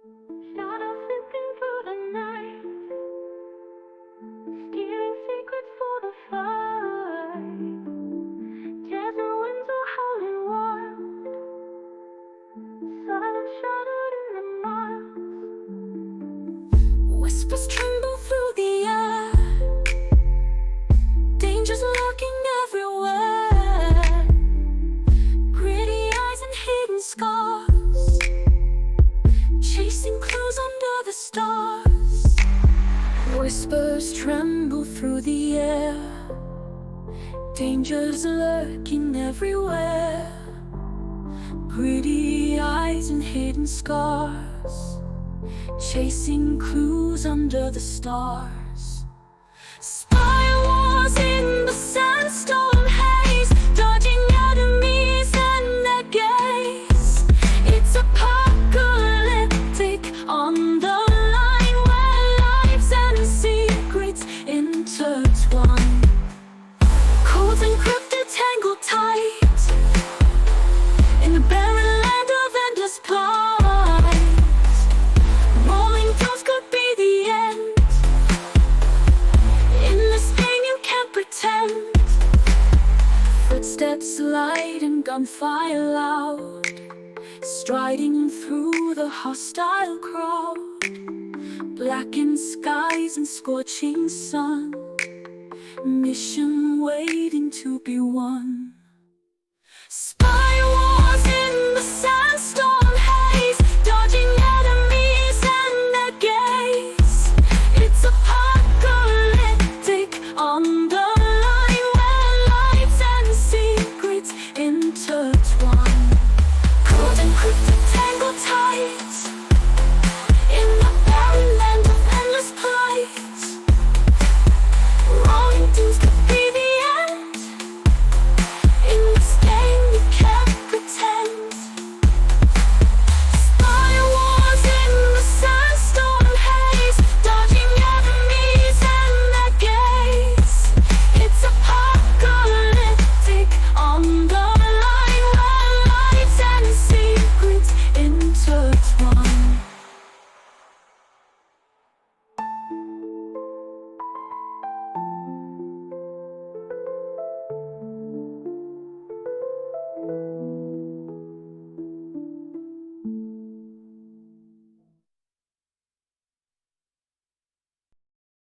Shadows slipping through the night, stealing secrets for the fight. Desert winds are howling wild, silence shattered in the miles. Whispers tremble through the air, dangers lurking everywhere. Gritty eyes and hidden scars, chasing clues under the stars. Whispers tremble through the air, dangers lurking everywhere. Gritty eyes and hidden scars, chasing clues under the stars. Spy wars in the sandstone haze, dodging enemies and their gaze. It's apocalyptic on the line, where lives and secrets intertwine. Codes encrypted, tangled tight in the barren land of endless plight. Rolling drones could be the end. In this game you can't pretend. Footsteps light and gunfire loud, striding through the hostile crowd. Blackened skies and scorching sun, mission waiting to be won.